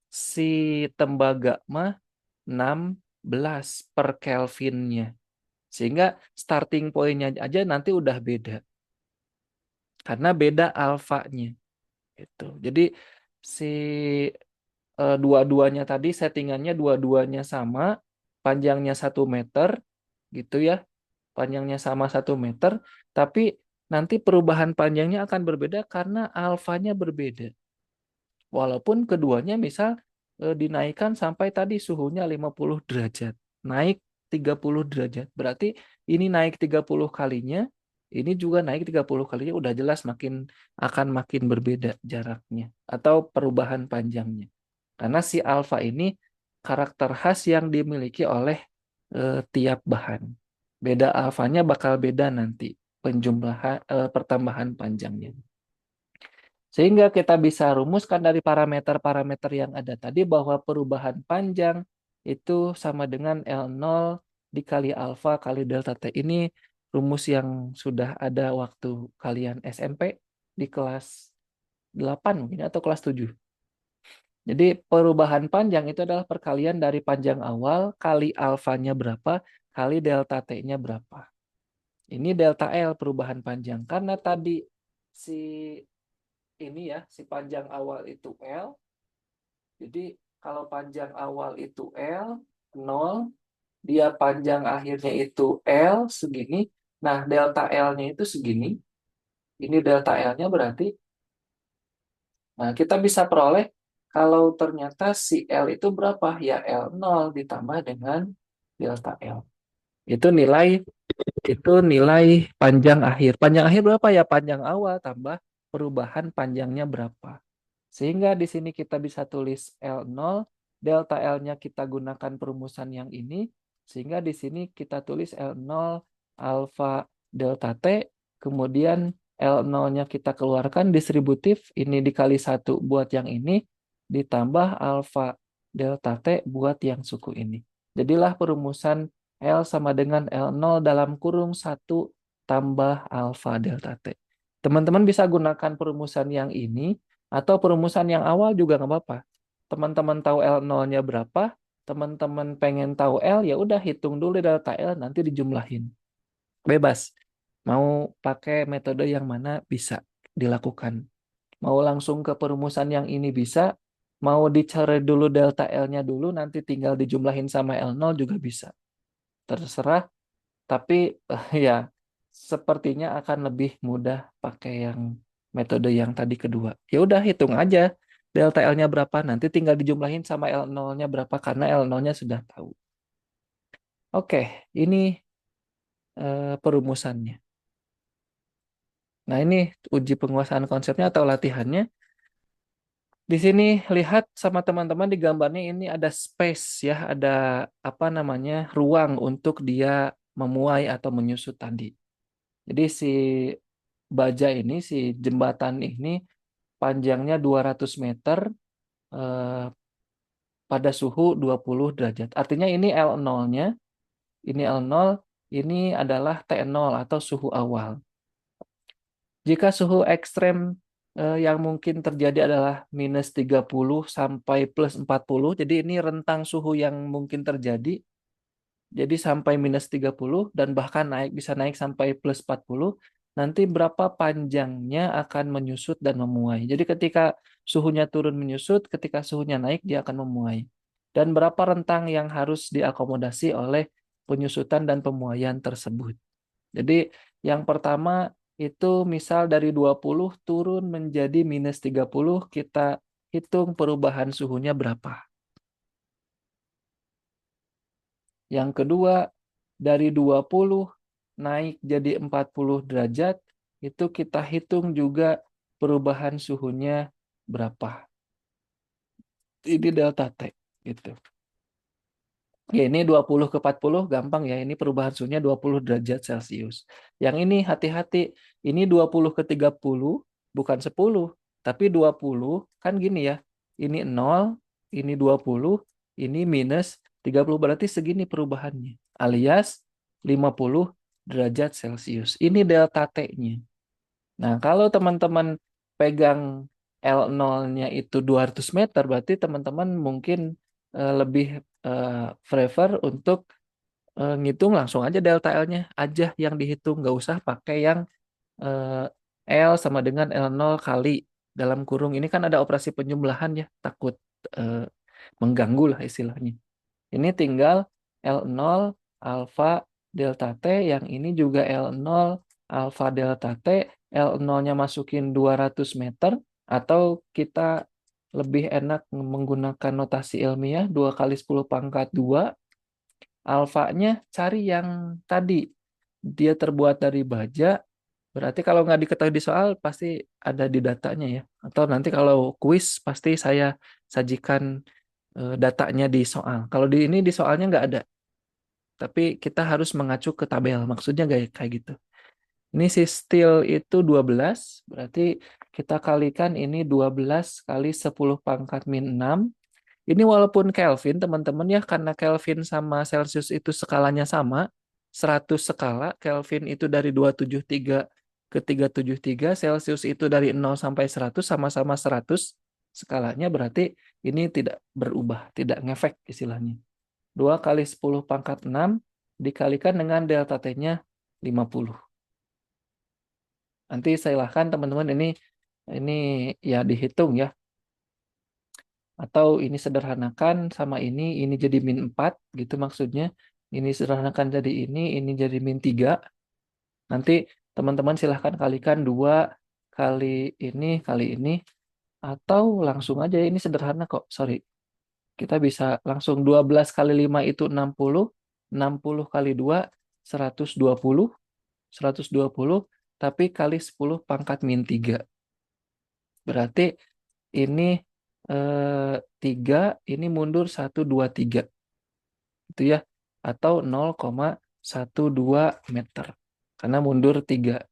si tembaga mah 16 per Kelvinnya. Sehingga starting point-nya aja nanti udah beda. Karena beda alfanya. Gitu. Jadi si dua-duanya tadi settingannya dua-duanya sama, panjangnya 1 meter, gitu ya. Panjangnya sama 1 meter, tapi nanti perubahan panjangnya akan berbeda karena alfanya berbeda. Walaupun keduanya misal dinaikkan sampai tadi suhunya 50 derajat. Naik 30 derajat. Berarti ini naik 30 kalinya, ini juga naik 30 kalinya, udah jelas akan makin berbeda jaraknya atau perubahan panjangnya. Karena si alfa ini karakter khas yang dimiliki oleh tiap bahan. Beda alfanya bakal beda nanti pertambahan panjangnya. Sehingga kita bisa rumuskan dari parameter-parameter yang ada tadi bahwa perubahan panjang itu sama dengan L0 dikali alfa kali delta T. Ini rumus yang sudah ada waktu kalian SMP di kelas 8 mungkin atau kelas 7. Jadi perubahan panjang itu adalah perkalian dari panjang awal kali alfanya berapa kali delta T-nya berapa. Ini delta L perubahan panjang. Karena tadi si panjang awal itu L. Jadi kalau panjang awal itu L, 0, dia panjang akhirnya itu L segini. Nah, delta L-nya itu segini. Ini delta L-nya berarti. Nah, kita bisa peroleh kalau ternyata si L itu berapa? Ya L0 ditambah dengan delta L. Itu nilai panjang akhir. Panjang akhir berapa ya? Panjang awal tambah perubahan panjangnya berapa. Sehingga di sini kita bisa tulis L0, delta L-nya kita gunakan perumusan yang ini, sehingga di sini kita tulis L0 alfa delta T, kemudian L0-nya kita keluarkan distributif, ini dikali 1 buat yang ini, ditambah alfa delta T buat yang suku ini. Jadilah perumusan L sama dengan L0 dalam kurung 1 tambah alfa delta T. Teman-teman bisa gunakan perumusan yang ini, atau perumusan yang awal juga nggak apa-apa. Teman-teman tahu L0-nya berapa, teman-teman pengen tahu L, ya udah hitung dulu delta L, nanti dijumlahin. Bebas. Mau pakai metode yang mana bisa dilakukan. Mau langsung ke perumusan yang ini bisa, mau dicari dulu delta L-nya dulu, nanti tinggal dijumlahin sama L0 juga bisa. Terserah, tapi ya sepertinya akan lebih mudah pakai yang metode yang tadi kedua. Ya udah hitung aja delta L-nya berapa, nanti tinggal dijumlahin sama L0-nya berapa karena L0-nya sudah tahu. Oke, ini perumusannya. Nah, ini uji penguasaan konsepnya atau latihannya. Di sini lihat sama teman-teman di gambarnya ini ada space ya, ada apa namanya, ruang untuk dia memuai atau menyusut tadi. Jadi si baja ini, si jembatan ini panjangnya 200 meter eh, pada suhu 20 derajat. Artinya ini L0-nya, ini L0, ini adalah T0 atau suhu awal. Jika suhu ekstrem yang mungkin terjadi adalah minus 30 sampai plus 40, jadi ini rentang suhu yang mungkin terjadi, jadi sampai minus 30 dan bahkan bisa naik sampai plus 40, nanti berapa panjangnya akan menyusut dan memuai. Jadi ketika suhunya turun menyusut, ketika suhunya naik dia akan memuai. Dan berapa rentang yang harus diakomodasi oleh penyusutan dan pemuaian tersebut. Jadi yang pertama itu misal dari 20 turun menjadi minus 30, kita hitung perubahan suhunya berapa. Yang kedua, dari 20 naik jadi 40 derajat, itu kita hitung juga perubahan suhunya berapa. Ini delta T gitu. Ya, ini 20 ke 40 gampang ya. Ini perubahan suhunya 20 derajat Celcius. Yang ini hati-hati. Ini 20 ke 30 bukan 10. Tapi 20 kan gini ya. Ini 0, ini 20, ini minus 30. Berarti segini perubahannya. Alias 50 derajat Celcius. Ini delta T-nya. Nah, kalau teman-teman pegang L0-nya itu 200 meter, berarti teman-teman mungkin lebih prefer untuk ngitung langsung aja delta L-nya aja yang dihitung. Nggak usah pakai yang L sama dengan L0 kali dalam kurung. Ini kan ada operasi penjumlahan ya, takut mengganggu lah istilahnya. Ini tinggal L0 alfa delta T, yang ini juga L0 alfa delta T, L0-nya masukin 200 meter, atau kita lebih enak menggunakan notasi ilmiah 2 kali 10 pangkat 2, alfanya cari yang tadi, dia terbuat dari baja, berarti kalau nggak diketahui di soal pasti ada di datanya ya, atau nanti kalau kuis pasti saya sajikan datanya di soal. Kalau di ini di soalnya nggak ada, tapi kita harus mengacu ke tabel. Maksudnya kayak gitu. Ini si steel itu 12, berarti kita kalikan ini 12 kali 10 pangkat min 6. Ini walaupun Kelvin, teman-teman ya, karena Kelvin sama Celsius itu skalanya sama, 100 skala, Kelvin itu dari 273 ke 373, Celsius itu dari 0 sampai 100, sama-sama 100 skalanya, berarti ini tidak berubah, tidak ngefek istilahnya. 2 kali 10 pangkat 6 dikalikan dengan delta T-nya 50. Nanti silahkan teman-teman ini ya dihitung ya. Atau ini sederhanakan sama ini jadi min 4 gitu maksudnya. Ini sederhanakan jadi ini jadi min 3. Nanti teman-teman silahkan kalikan 2 kali ini. Atau langsung aja, ini sederhana kok, sorry. Kita bisa langsung 12 kali 5 itu 60. 60 kali 2, 120. 120, tapi kali 10 pangkat min 3. Berarti ini 3, ini mundur 123. Itu ya. Atau 0,12 meter. Karena mundur 3.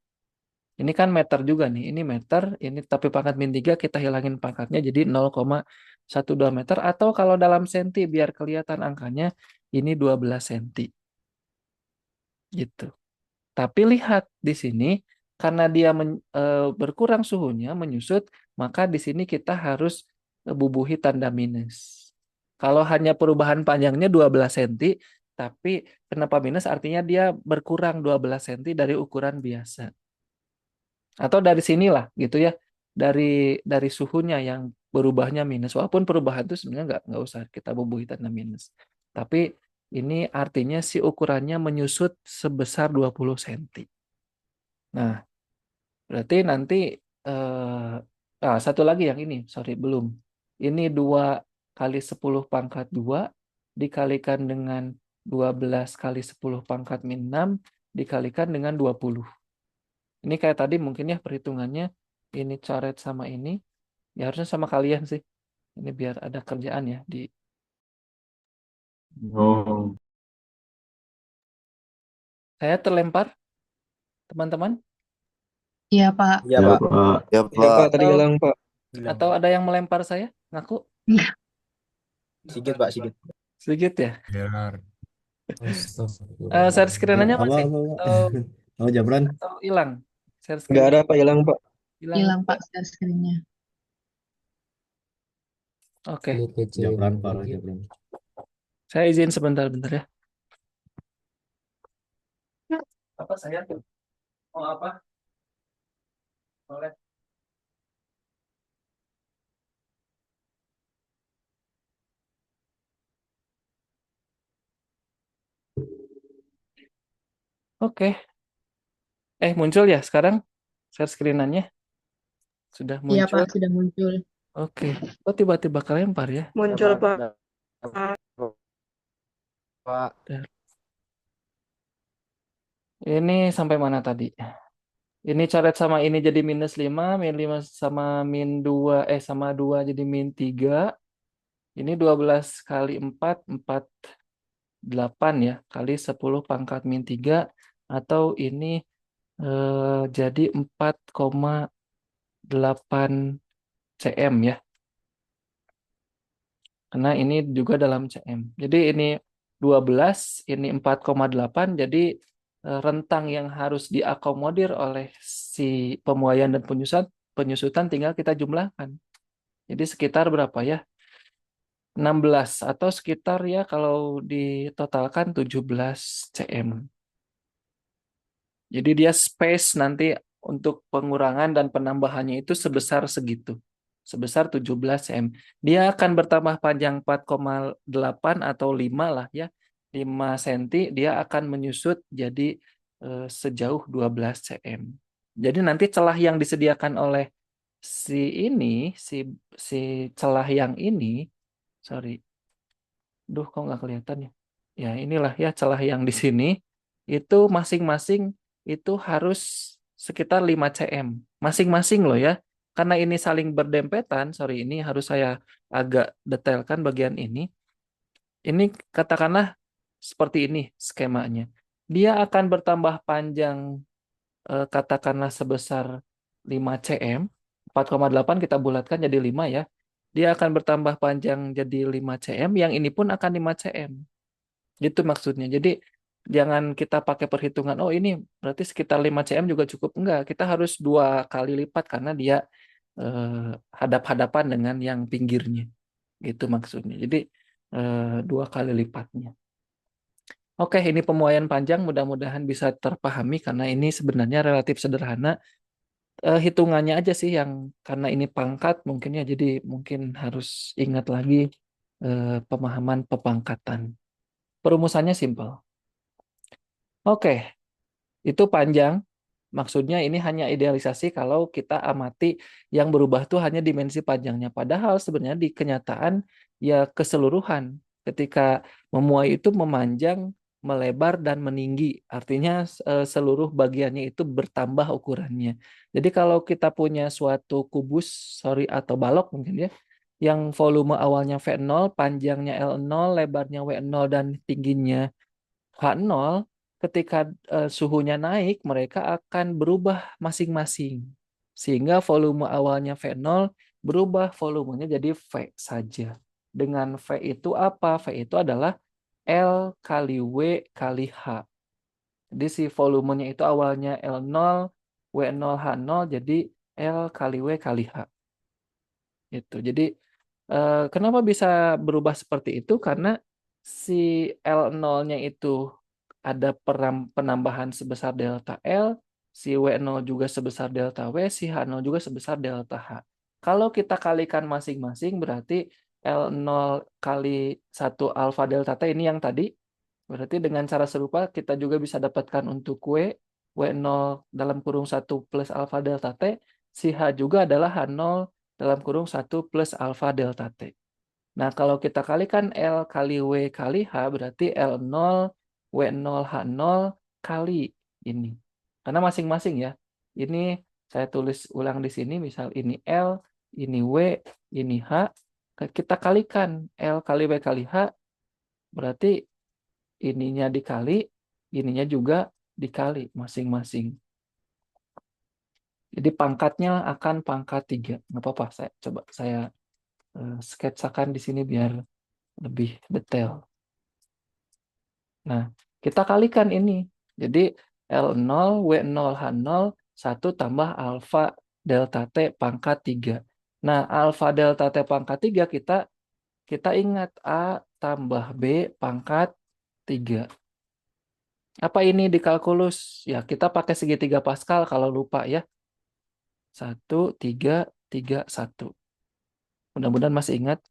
Ini kan meter juga nih. Ini meter, ini tapi pangkat min 3 kita hilangin pangkatnya jadi 0,12 meter. Atau kalau dalam senti biar kelihatan angkanya, ini 12 senti. Gitu. Tapi lihat di sini, karena dia berkurang suhunya, menyusut, maka di sini kita harus bubuhi tanda minus. Kalau hanya perubahan panjangnya 12 cm, tapi kenapa minus? Artinya dia berkurang 12 cm dari ukuran biasa. Atau dari sinilah gitu ya, dari suhunya yang berubahnya minus. Walaupun perubahan itu sebenarnya nggak usah kita bubuhi tanda minus. Tapi ini artinya si ukurannya menyusut sebesar 20 cm. Nah, berarti nanti satu lagi yang ini, sorry belum. Ini 2 kali 10 pangkat 2 dikalikan dengan 12 kali 10 pangkat min 6 dikalikan dengan 20. Ini kayak tadi mungkin ya perhitungannya, ini coret sama ini, ya harusnya sama kalian sih. Ini biar ada kerjaan ya di. Oh, Saya terlempar, teman-teman, Iya, Pak. Iya, ya Pak. Pak. Ya Ya Pak. Pak, tadi atau hilang Pak. Hilang, atau Pak. ada yang melempar saya? Ngaku Sigit, Pak, Sigit. sedikit ya. Benar. Share screen-nya Apa, masih apa, Pak? atau Oh, Jabran. hilang? Share Nggak screen ada Pak, hilang Pak. hilang. Hilang, Pak, share screen-nya. Oke, Jabran, Pak. Jabran. saya izin sebentar-bentar ya. Apa saya tuh? Oh apa? Boleh. Oke. Muncul ya sekarang share screen-nya sudah Iya, muncul. Pak, sudah muncul. Oke. Oh tiba-tiba kelempar ya. Muncul Pak. Pak. Ini sampai mana tadi? Ini coret sama ini jadi -5, -5 sama -2, sama 2 jadi -3. Ini 12 kali 4, 8 ya, kali 10 pangkat -3, atau ini jadi 4,8 cm ya. Karena ini juga dalam cm. Jadi ini 12, ini 4,8, jadi rentang yang harus diakomodir oleh si pemuaian dan penyusutan tinggal kita jumlahkan. Jadi sekitar berapa ya? 16 atau sekitar ya kalau ditotalkan 17 cm. Jadi dia space nanti untuk pengurangan dan penambahannya itu sebesar segitu. Sebesar 17 cm. Dia akan bertambah panjang 4,8 atau 5 lah ya. 5 cm dia akan menyusut jadi sejauh 12 cm. Jadi nanti celah yang disediakan oleh si celah yang ini, sorry. Duh, kok nggak kelihatan ya? Ya, inilah ya celah yang di sini. Itu masing-masing itu harus sekitar 5 cm. Masing-masing loh ya. Karena ini saling berdempetan, sorry, ini harus saya agak detailkan bagian ini. Ini katakanlah seperti ini skemanya. Dia akan bertambah panjang katakanlah sebesar 5 cm. 4,8 kita bulatkan jadi 5 ya. Dia akan bertambah panjang jadi 5 cm, yang ini pun akan 5 cm. Gitu maksudnya. Jadi jangan kita pakai perhitungan, oh ini berarti sekitar 5 cm juga cukup. Enggak, kita harus 2 kali lipat karena dia hadap-hadapan dengan yang pinggirnya. Gitu maksudnya. Jadi 2 kali lipatnya. Oke, ini pemuaian panjang mudah-mudahan bisa terpahami karena ini sebenarnya relatif sederhana. Hitungannya aja sih yang karena ini pangkat mungkin ya, jadi mungkin harus ingat lagi pemahaman pepangkatan. Perumusannya simpel. Oke, itu panjang. Maksudnya ini hanya idealisasi kalau kita amati yang berubah tuh hanya dimensi panjangnya. Padahal sebenarnya di kenyataan ya keseluruhan. Ketika memuai itu memanjang, melebar, dan meninggi. Artinya seluruh bagiannya itu bertambah ukurannya. Jadi kalau kita punya suatu kubus, atau balok mungkin ya, yang volume awalnya V0, panjangnya L0, lebarnya W0, dan tingginya H0, ketika suhunya naik, mereka akan berubah masing-masing. Sehingga volume awalnya V0 berubah volumenya jadi V saja. Dengan V itu apa? V itu adalah L kali W kali H. Jadi si volumenya itu awalnya L0, W0, H0, jadi L kali W kali H. Itu. Jadi kenapa bisa berubah seperti itu? Karena si L0-nya itu ada penambahan sebesar delta L, si W0 juga sebesar delta W, si H0 juga sebesar delta H. Kalau kita kalikan masing-masing berarti L0 kali 1 alfa delta T ini yang tadi. Berarti dengan cara serupa kita juga bisa dapatkan untuk W0 dalam kurung 1 plus alfa delta T, si H juga adalah H0 dalam kurung 1 plus alfa delta T. Nah, kalau kita kalikan L kali W kali H, berarti L0, W0, H0 kali ini. Karena masing-masing ya. Ini saya tulis ulang di sini, misal ini L, ini W, ini H. Kita kalikan L kali W kali H, berarti ininya dikali, ininya juga dikali masing-masing. Jadi pangkatnya akan pangkat 3. Nggak apa-apa, saya sketsakan di sini biar lebih detail. Nah, kita kalikan ini. Jadi L0, W0, H0, 1 tambah alfa delta T pangkat 3. Nah, alfa delta T pangkat 3 kita ingat A tambah B pangkat 3. Apa ini di kalkulus? Ya, kita pakai segitiga Pascal kalau lupa ya. 1, 3, 3, 1. Mudah-mudahan masih ingat.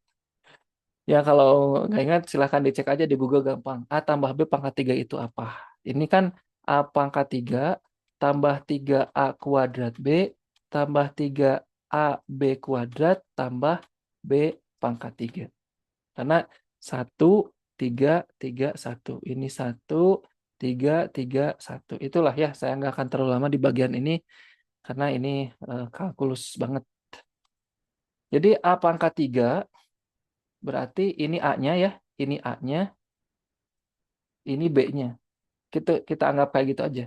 Ya kalau nggak ingat silahkan dicek aja di Google gampang. A tambah B pangkat 3 itu apa? Ini kan A pangkat 3 tambah 3A kuadrat B tambah 3AB kuadrat tambah B pangkat 3. Karena 1, 3, 3, 1. Ini 1, 3, 3, 1. Itulah ya, saya nggak akan terlalu lama di bagian ini karena ini kalkulus banget. Jadi A pangkat 3 berarti ini A-nya ya, ini A-nya, ini B-nya. Kita anggap kayak gitu aja.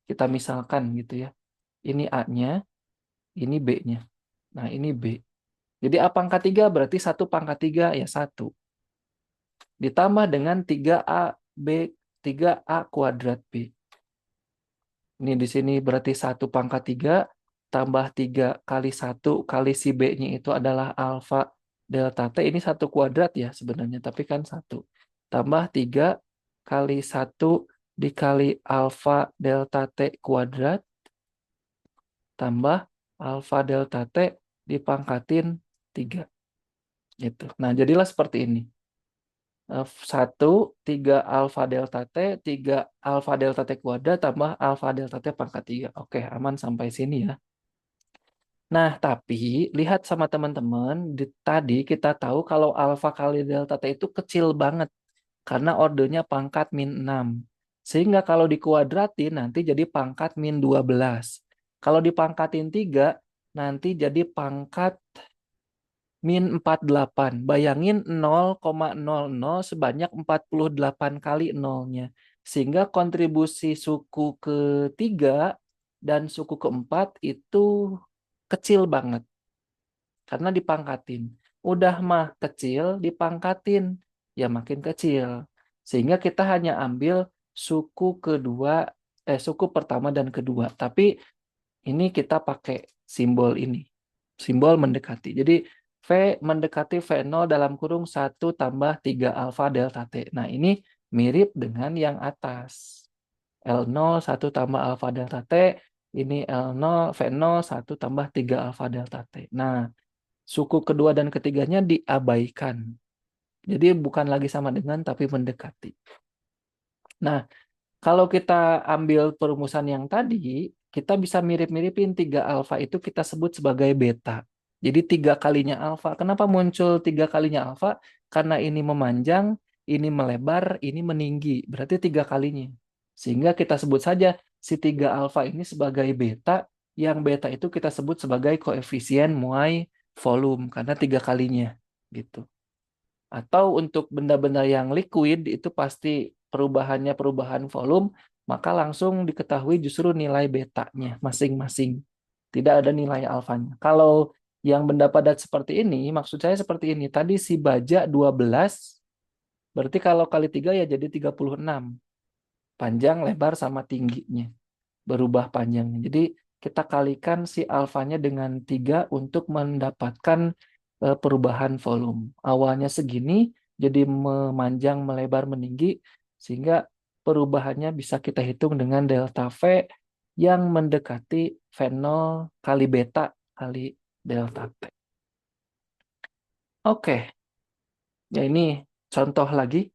Kita misalkan gitu ya. Ini A-nya, ini B-nya. Nah, ini B. Jadi A pangkat 3 berarti 1 pangkat 3 ya 1. Ditambah dengan 3A kuadrat B. Ini di sini berarti 1 pangkat 3 tambah 3 kali 1 kali si B-nya itu adalah alfa delta T. Ini 1 kuadrat ya sebenarnya, tapi kan 1. Tambah 3 kali 1 dikali alfa delta T kuadrat tambah alfa delta T dipangkatin 3. Gitu. Nah, jadilah seperti ini. 1, 3 alfa delta T, 3 alfa delta T kuadrat tambah alfa delta T pangkat 3. Oke, aman sampai sini ya. Nah, tapi lihat sama teman-teman, tadi kita tahu kalau alfa kali delta T itu kecil banget. Karena ordernya pangkat min 6. Sehingga kalau dikuadratin nanti jadi pangkat min 12. Kalau dipangkatin 3, nanti jadi pangkat min 48. Bayangin 0,00 sebanyak 48 kali nolnya. Sehingga kontribusi suku ketiga dan suku keempat itu kecil banget. Karena dipangkatin. Udah mah kecil, dipangkatin. Ya makin kecil. Sehingga kita hanya ambil suku pertama dan kedua. Tapi ini kita pakai simbol ini. Simbol mendekati. Jadi V mendekati V0 dalam kurung 1 tambah 3 alfa delta T. Nah ini mirip dengan yang atas. L0 1 tambah alfa delta T. Ini L0 V0 1 tambah 3 alfa delta T. Nah suku kedua dan ketiganya diabaikan. Jadi bukan lagi sama dengan tapi mendekati. Nah kalau kita ambil perumusan yang tadi, kita bisa mirip-miripin 3 alfa itu kita sebut sebagai beta. Jadi 3 kalinya alfa. Kenapa muncul 3 kalinya alfa? Karena ini memanjang, ini melebar, ini meninggi. Berarti 3 kalinya. Sehingga kita sebut saja si 3 alfa ini sebagai beta, yang beta itu kita sebut sebagai koefisien muai volume. Karena 3 kalinya. Gitu. Atau untuk benda-benda yang liquid itu pasti perubahannya perubahan volume, maka langsung diketahui justru nilai betanya masing-masing. Tidak ada nilai alfanya. Kalau yang benda padat seperti ini, maksud saya seperti ini. Tadi si baja 12, berarti kalau kali 3 ya jadi 36. Panjang, lebar, sama tingginya. Berubah panjangnya. Jadi kita kalikan si alfanya dengan 3 untuk mendapatkan perubahan volume. Awalnya segini, jadi memanjang, melebar, meninggi, sehingga perubahannya bisa kita hitung dengan delta V yang mendekati V0 kali beta kali delta T. Oke, ya ini contoh lagi.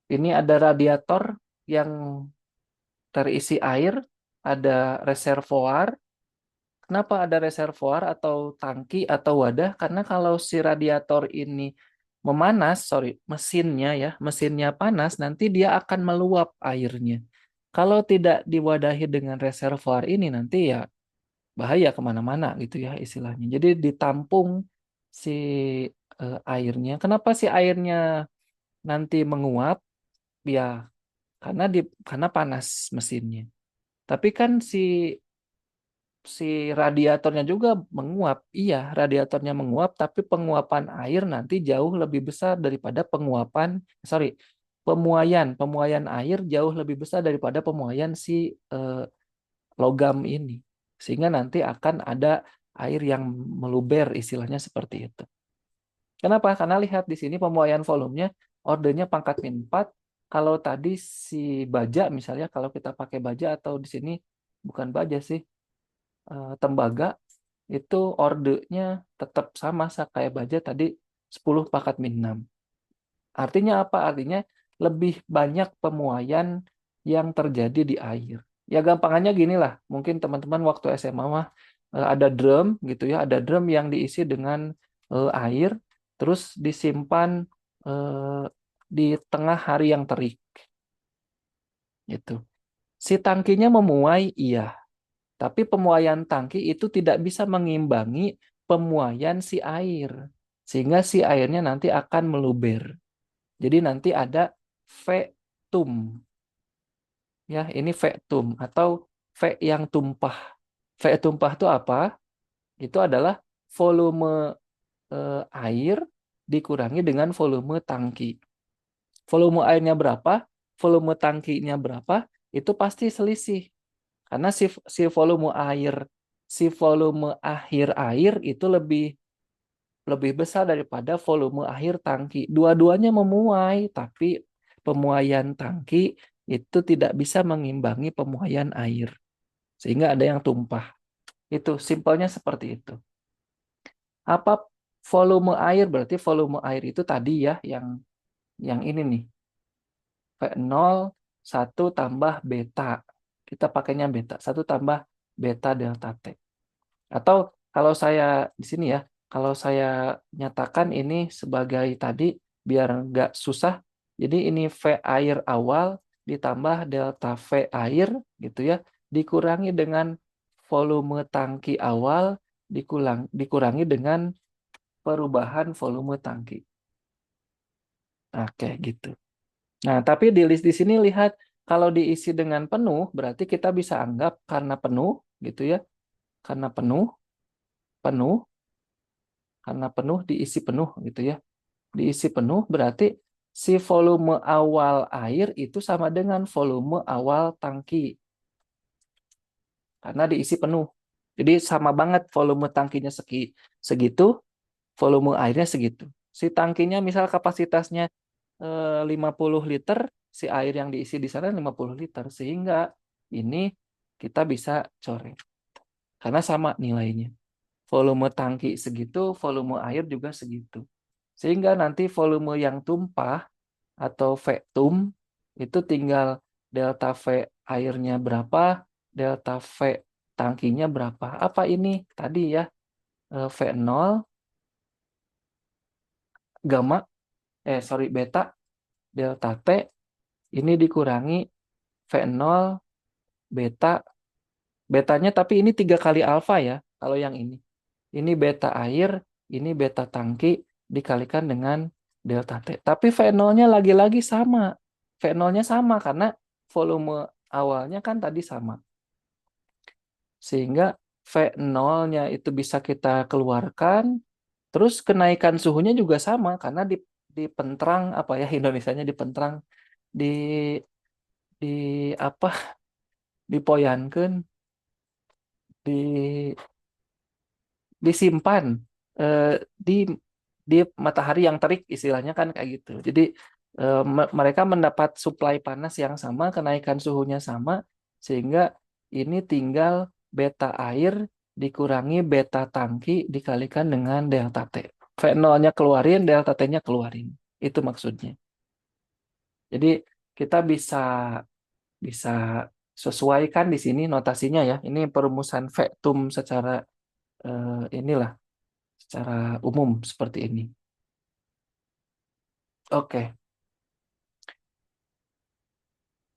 Ini ada radiator yang terisi air, ada reservoir. Kenapa ada reservoir atau tangki atau wadah? Karena kalau si radiator ini mesinnya panas, nanti dia akan meluap airnya. Kalau tidak diwadahi dengan reservoir ini nanti ya bahaya kemana-mana gitu ya istilahnya. Jadi ditampung si airnya. Kenapa si airnya nanti menguap? Ya karena panas mesinnya. Tapi kan si radiatornya juga menguap. Iya, radiatornya menguap, tapi penguapan air nanti jauh lebih besar daripada pemuaian air jauh lebih besar daripada pemuaian si logam ini. Sehingga nanti akan ada air yang meluber, istilahnya seperti itu. Kenapa? Karena lihat di sini pemuaian volumenya, ordernya pangkat min 4. Kalau tadi si baja misalnya, kalau kita pakai baja atau di sini bukan baja sih, tembaga, itu ordernya tetap sama kayak baja tadi 10 pangkat min 6. Artinya apa? Artinya lebih banyak pemuaian yang terjadi di air. Ya gampangannya gini lah, mungkin teman-teman waktu SMA mah ada drum gitu ya, ada drum yang diisi dengan air, terus disimpan di tengah hari yang terik. Gitu. Si tangkinya memuai, iya. Tapi pemuaian tangki itu tidak bisa mengimbangi pemuaian si air. Sehingga si airnya nanti akan meluber. Jadi nanti ada vektum. Ya, ini vektum atau V yang tumpah. V tumpah itu apa? Itu adalah volume air dikurangi dengan volume tangki. Volume airnya berapa? Volume tangkinya berapa? Itu pasti selisih. Karena si volume akhir air itu lebih besar daripada volume akhir tangki. Dua-duanya memuai, tapi pemuaian tangki itu tidak bisa mengimbangi pemuaian air. Sehingga ada yang tumpah. Itu simpelnya seperti itu. Apa volume air? Berarti volume air itu tadi ya yang ini nih. V0 1 tambah beta. Kita pakainya beta. 1 tambah beta delta T. Atau kalau saya di sini ya, kalau saya nyatakan ini sebagai tadi biar nggak susah. Jadi ini V air awal ditambah delta V air gitu ya, dikurangi dengan volume tangki awal dikurangi dengan perubahan volume tangki. Nah, kayak gitu. Nah, tapi di list di sini lihat kalau diisi dengan penuh berarti kita bisa anggap karena penuh gitu ya. Karena penuh karena penuh diisi penuh gitu ya. Diisi penuh berarti si volume awal air itu sama dengan volume awal tangki karena diisi penuh. Jadi sama banget volume tangkinya segitu, volume airnya segitu. Si tangkinya misal kapasitasnya 50 liter, si air yang diisi di sana 50 liter sehingga ini kita bisa coret. Karena sama nilainya. Volume tangki segitu, volume air juga segitu. Sehingga nanti volume yang tumpah atau vektum itu tinggal delta V airnya berapa, delta V tangkinya berapa. Apa ini tadi ya, V0 gamma, beta delta T ini dikurangi V0 beta, betanya tapi ini 3 kali alfa ya, kalau yang ini. Ini beta air, ini beta tangki dikalikan dengan delta T. Tapi V0-nya lagi-lagi sama. V0-nya sama karena volume awalnya kan tadi sama. Sehingga V0-nya itu bisa kita keluarkan, terus kenaikan suhunya juga sama karena dipentrang apa ya Indonesianya dipentrang di di apa dipoyankeun di disimpan di matahari yang terik istilahnya kan kayak gitu. Jadi mereka mendapat suplai panas yang sama, kenaikan suhunya sama sehingga ini tinggal beta air dikurangi beta tangki dikalikan dengan delta T. V0-nya keluarin, delta T-nya keluarin. Itu maksudnya. Jadi kita bisa bisa sesuaikan di sini notasinya ya. Ini perumusan vektum secara inilah secara umum seperti ini. Oke.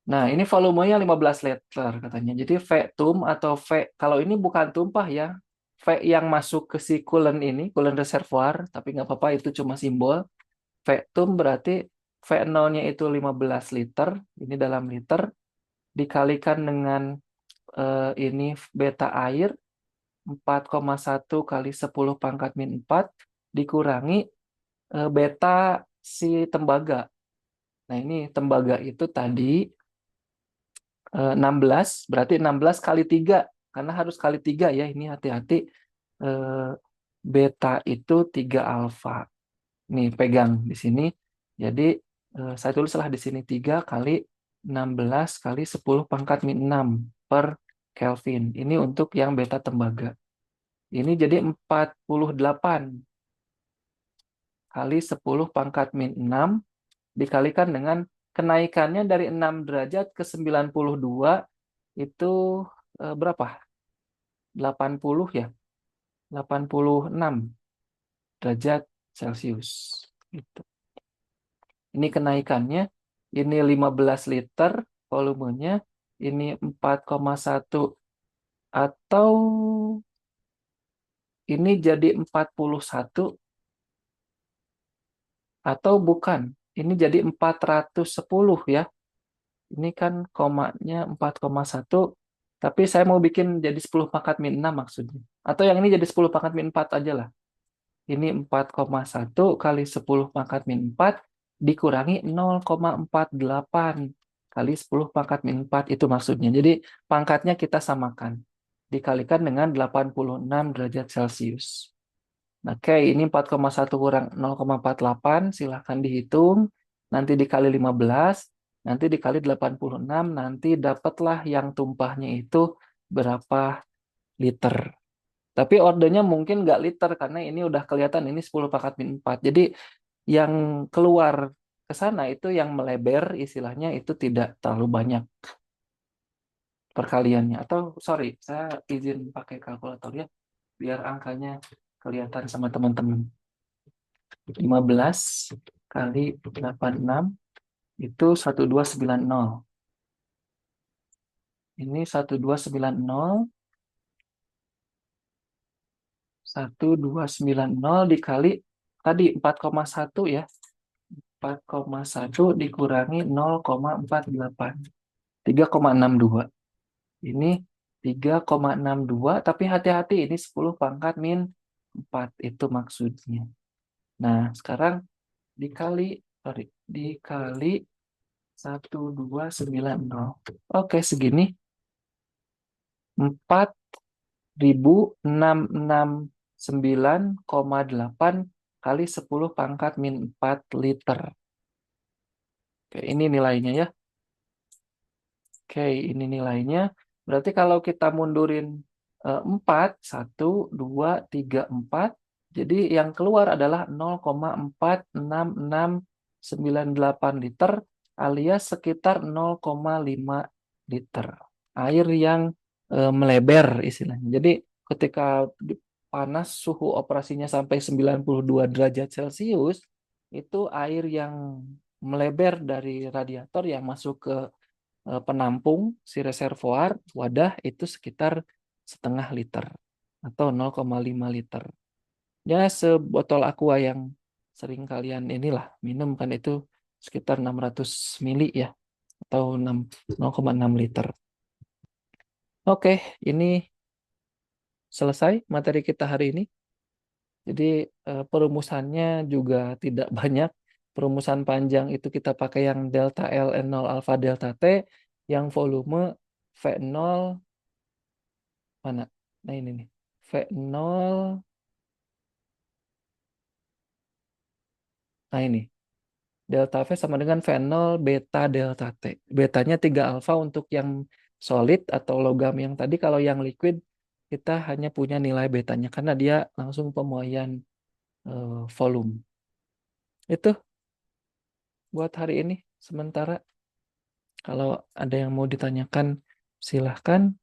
Nah, ini volumenya 15 liter katanya. Jadi V tum atau V, kalau ini bukan tumpah ya. V yang masuk ke si coolant ini, coolant reservoir, tapi nggak apa-apa itu cuma simbol. V tum berarti V0-nya itu 15 liter, ini dalam liter, dikalikan dengan ini beta air, 4,1 kali 10 pangkat min 4, dikurangi beta si tembaga. Nah, ini tembaga itu tadi 16, berarti 16 kali 3, karena harus kali 3 ya, ini hati-hati. Beta itu 3 alfa. Nih, pegang di sini. Jadi, saya tulislah di sini 3 kali 16 kali 10 pangkat min 6 per Kelvin. Ini untuk yang beta tembaga. Ini jadi 48 kali 10 pangkat min 6 dikalikan dengan kenaikannya dari 6 derajat ke 92 itu berapa? 80 ya? 86 derajat Celcius. Gitu. Ini kenaikannya, ini 15 liter volumenya, ini 4,1 atau ini jadi 41 atau bukan. Ini jadi 410 ya. Ini kan komanya 4,1, tapi saya mau bikin jadi 10 pangkat min 6 maksudnya. Atau yang ini jadi 10 pangkat min 4 aja lah. Ini 4,1 kali 10 pangkat min 4 dikurangi 0,48 kali 10 pangkat min 4 itu maksudnya. Jadi pangkatnya kita samakan. Dikalikan dengan 86 derajat Celcius. Nah, oke, ini 4,1 kurang 0,48, silahkan dihitung. Nanti dikali 15, nanti dikali 86, nanti dapatlah yang tumpahnya itu berapa liter. Tapi ordernya mungkin nggak liter, karena ini udah kelihatan ini 10 pangkat min 4. Jadi yang keluar ke sana itu yang melebar, istilahnya itu tidak terlalu banyak perkaliannya. Atau, sorry, saya izin pakai kalkulator ya, biar angkanya kelihatan sama teman-teman. 15 kali 86 itu 1290. Ini 1290. 1290 dikali tadi 4,1 ya. 4,1 dikurangi 0,48. 3,62. Ini 3,62, tapi hati-hati ini 10 pangkat min 4 itu maksudnya. Nah, sekarang dikali 1290. Oke, segini 4.669,8 kali 10 pangkat min 4 liter. Oke, ini nilainya ya. Oke, ini nilainya. Berarti kalau kita mundurin 4, 1, 2, 3, 4. Jadi yang keluar adalah 0,46698 liter alias sekitar 0,5 liter. Air yang melebar istilahnya. Jadi ketika panas suhu operasinya sampai 92 derajat Celcius, itu air yang melebar dari radiator yang masuk ke penampung si reservoir wadah itu sekitar setengah liter atau 0,5 liter. Ya sebotol aqua yang sering kalian inilah minum kan itu sekitar 600 mili ya atau 0,6 liter. Oke, ini selesai materi kita hari ini. Jadi perumusannya juga tidak banyak. Perumusan panjang itu kita pakai yang delta L N0 alfa delta T, yang volume V0 mana? Nah ini nih. V0. Nah ini. Delta V sama dengan V0 beta delta T. Betanya 3 alfa untuk yang solid atau logam yang tadi. Kalau yang liquid kita hanya punya nilai betanya karena dia langsung pemuaian volume. Itu buat hari ini sementara. Kalau ada yang mau ditanyakan silahkan.